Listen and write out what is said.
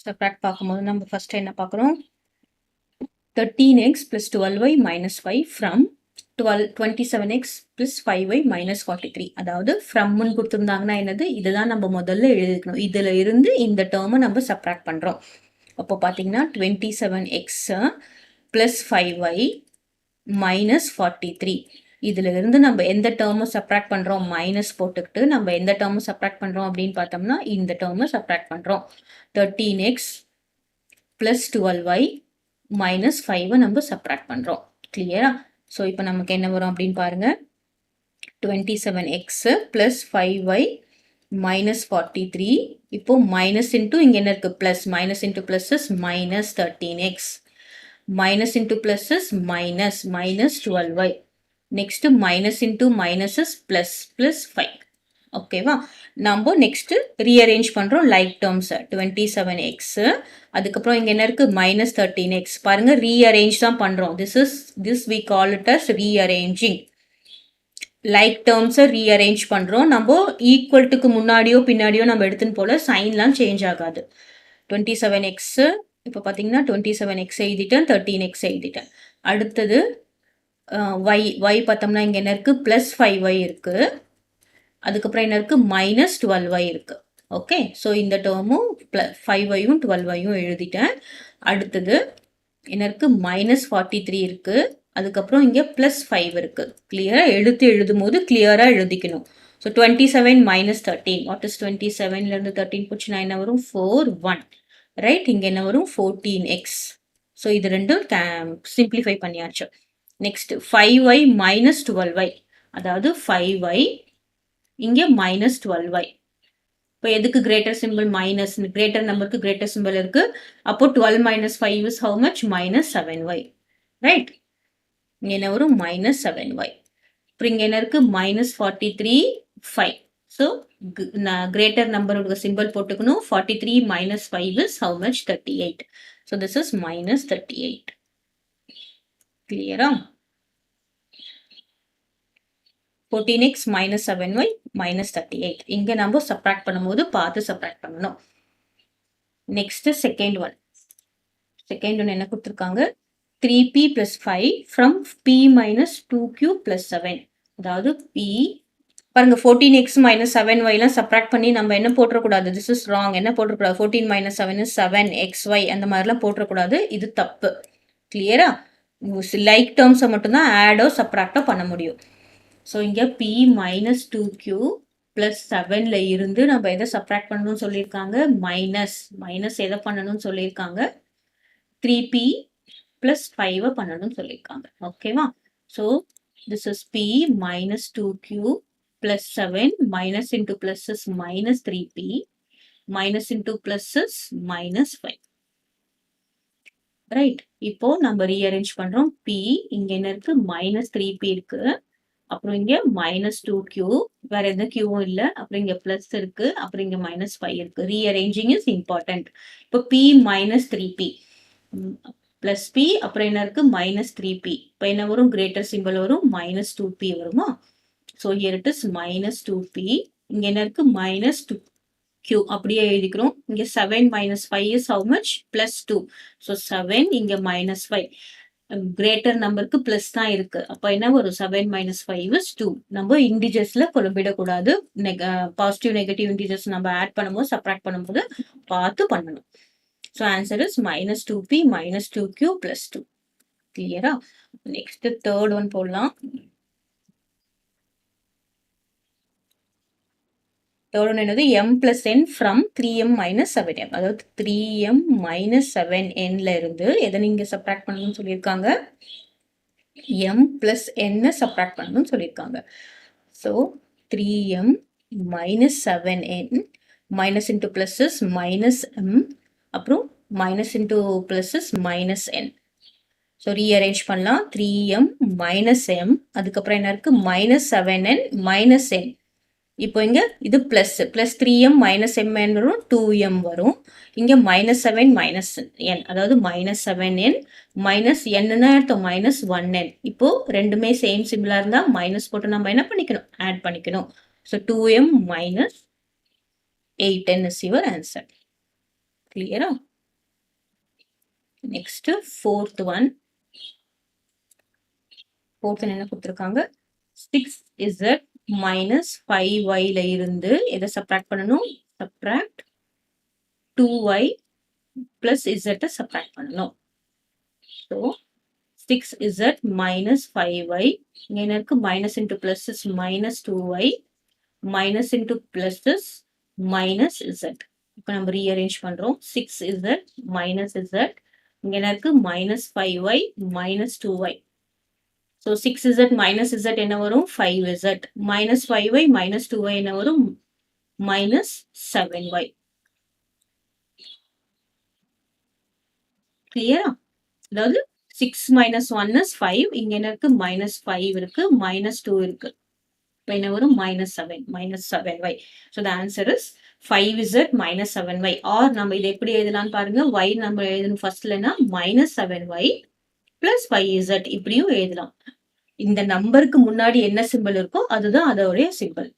Subtract பார்க்கும்போது நம்ம first என்ன பார்க்குறோம்? 13x plus 12y minus 5 from 27x plus 5y minus 43. அதாவது ஃப்ரம்னு கொடுத்துருந்தாங்கன்னா என்னது, இதுதான் நம்ம முதல்ல எழுதிக்கணும். இதுல இருந்து இந்த டேர்மை நம்ம சப்ராக்ட் பண்றோம். அப்போ பார்த்தீங்கன்னா 27x plus 5y minus 43. இதுல இருந்து நம்ம எந்த டேர்மை சப்ராக்ட் பண்றோம், மைனஸ் போட்டுக்கிட்டு நம்ம எந்த டேர்மை சப்ராக்ட் பண்றோம் அப்படின்னு பார்த்தோம்னா இந்த டேர்மை சப்ராக்ட் பண்றோம். 13x plus 12y minus 5 நம்ம சப்ராக்ட் பண்றோம். கிளியரா? ஸோ இப்போ நமக்கு என்ன வரும் அப்படின்னு பாருங்க. 27x plus 5y minus 43. இப்போ மைனஸ் இன்டூ இங்க என்ன இருக்கு, plus. Minus into plus is minus 13x. minus into plus is minus 12y. Next minus into minus is plus 5. ஓகேவா? நம்ம next rearrange பண்றோம் like terms. 27x அதுக்கப்புறம் இங்க என்ன இருக்கு, minus 13x. பாருங்க, rearrange தான் பண்றோம். This we call it as rearranging. like terms rearrange பண்றோம். நம்ம equal க்கு முன்னாடியோ பின்னாடியோ நம்ம எடுத்துன்னு போல சைன்லாம் சேஞ்ச் ஆகாது. 27x இப்போ பார்த்தீங்கன்னா 27x எழுதிட்டேன், 13x எழுதிட்டேன். அடுத்தது y பார்த்தோம்னா இங்கே என்ன இருக்குது, ப்ளஸ் 5y இருக்குது. அதுக்கப்புறம் என்ன இருக்குது, மைனஸ் 12y இருக்குது. ஓகே, ஸோ இந்த டேர்மும் 5yயும் 12yயும் எழுதிட்டேன். அடுத்தது என்ன இருக்குது, மைனஸ் 43 இருக்குது. அதுக்கப்புறம் இங்கே ப்ளஸ் 5 இருக்குது. கிளியராக எழுதும் போது கிளியராக எழுதிக்கணும். So 27 minus 13. வாட் இஸ் 27லேருந்து 13 போச்சுன்னா என்ன வரும், 4 1. ரைட், இங்கே என்ன வரும், 14x. ஸோ இது ரெண்டும் சிம்பிளிஃபை பண்ணியாச்சு. நெக்ஸ்ட் 5y மைனஸ் 12y, அதாவது 5y இங்கே மைனஸ் 12y. இப்போ எதுக்கு கிரேட்டர் சிம்பிள், மைனஸ், கிரேட்டர் நம்பருக்கு கிரேட்டர் சிம்பிள் இருக்கு. அப்போ 12 minus 5 is how much, minus 7y. Right, இங்கே என்ன வரும், மைனஸ் 7y. அப்புறம் இங்கே என்ன இருக்கு, minus 43 5. So, greater number of the symbol போட்டுக்கணும். 43 minus 5 is how much, 38. So, this is minus 38. Clear? 14x minus 7y minus 38. இங்க நம்ம subtract பண்ணும்போது பார்த்து subtract பண்ணணும். Next, second one. Second one என்ன கொடுத்திருக்காங்க, 3p plus 5 from p minus 2q plus 7. அதாவது p பாருங்க, 14x minus 7y எல்லாம் சப்ராக்ட் பண்ணி நம்ம என்ன போட்டுறக்கூடாது, திஸ் இஸ் ராங். என்ன போட்டுறக்கூடாது, 14 minus 7 is 7xy அந்த மாதிரிலாம் போட்டுறக்கூடாது. இது தப்பு. கிளியரா? லைக் டேர்ம்ஸை மட்டும்தான் ஆடோ சப்ராக்டோ பண்ண முடியும். ஸோ இங்கே p minus 2q plus 7ல இருந்து நம்ம எதை சப்ராக்ட் பண்ணணும்னு சொல்லியிருக்காங்க, மைனஸ் எதை பண்ணணும்னு சொல்லியிருக்காங்க, 3p plus 5 பண்ணணும்னு சொல்லியிருக்காங்க. ஓகேவா? So this is p minus 2q plus 7 minus into plus is minus 3p minus into plus is minus 5. Right, இப்போ நம்ம ரீஅரேஞ்ச் பண்றோம். p இங்க என்ன இருக்கு, minus 3p இருக்கு. அப்புறம் இங்க minus 2q, வேற எந்த qவும் இல்ல. அப்புறம் இங்க plus இருக்கு. அப்புறம் இங்க minus 5 இருக்கு. Rearranging is important. இப்போ p minus 3p plus p, அப்புறம் என்ன இருக்கு, minus 3p. இப்போ என்ன வரும், கிரேட்டர் சிம்பிள் வரும், minus 2p வருமா? So here it is minus 2p. இங்க என்ன இருக்கு, minus 2q. அப்படியே எழுதிக்கிறோம். இங்க 7 minus 5 is how much, plus 2. So 7 இங்க minus 5. கிரேட்டர் நம்பருக்கு பிளஸ் தான் இருக்கு. அப்ப என்ன வரும், 7 minus 5 is 2. நம்ம இண்டிஜர்ஸ்ல குழம்பிடக்கூடாது. பாசிட்டிவ் நெகட்டிவ் இண்டிஜர்ஸ் நம்ம ஆட் பண்ணும்போது, சப்ராக்ட் பண்ணும்போது பார்த்து பண்ணணும். So answer is minus 2p minus 2q plus 2. கிளியரா? நெக்ஸ்ட் தேர்ட் ஒன் போடலாம். தேர்ட் என்னது, m plus n from 3m minus 7m. அதாவது 3m minus 7nல இருந்து எதை நீங்க சப்ராக்ட் பண்ணணும்னு சொல்லியிருக்காங்க, m plus n சப்ராக்ட் பண்ணணும்னு சொல்லியிருக்காங்க. So 3m minus 7n minus into plus is minus m, அப்புறம் minus into plus is minus n. So rearrange பண்ணலாம். 3m minus m, அதுக்கப்புறம் என்ன இருக்கு, minus 7n minus n. இப்போ இங்க இது பிளஸ் 3m மைனஸ் m வரும், 2m வரும். இங்க மைனஸ் 7 மைனஸ் n, அதாவது மைனஸ் 7n மைனஸ் n அர்த்தம் மைனஸ் 1n. இப்போ ரெண்டுமே சேம் சிம்பிளா இருந்தா மைனஸ் போட்டு நம்ம என்ன பண்ணிக்கணும், ஆட் பண்ணிக்கணும். So 2m minus 8n is your answer. கிளியரா? Next fourth one. ஃபோர்த் என்ன கொடுத்துருக்காங்க? 6z minus 5y ல இருந்து எதை சப்ராக்ட் பண்ணணும்? Subtract 2y plus z subtract பண்ணணும். ஸோ 6z minus 5y, இங்க என்ன இருக்கு? Minus into plus is minus 2y, minus into plus is minus z. இப்போ நம்ம ரீஅரேஞ்ச் பண்றோம். 6z மைனஸ் z, இங்க என்ன இருக்கு? Minus 5y minus 2y. So 6z minus z என்ன வரும்? 5z. Minus 5y minus 2y என்ன வரும்? Minus 7y. கிளியரா? அதாவது 6 minus 1 is 5. இங்க என்ன இருக்கு? minus 5 இருக்கு, minus 2 இருக்கு. இப்போ என்ன வரும்? minus 7, minus 7y. So the answer is 5z minus 7y. Or நம்ம இதை எப்படி எழுதலாம்னு பாருங்க. y நம்ம எழுதணும் ஃபர்ஸ்ட்லனா minus 7y plus 5z இப்படியும் எழுதலாம். இந்த நம்பருக்கு முன்னாடி என்ன சிம்பிள் இருக்கோ அதுதான் அதோடைய சிம்பிள்.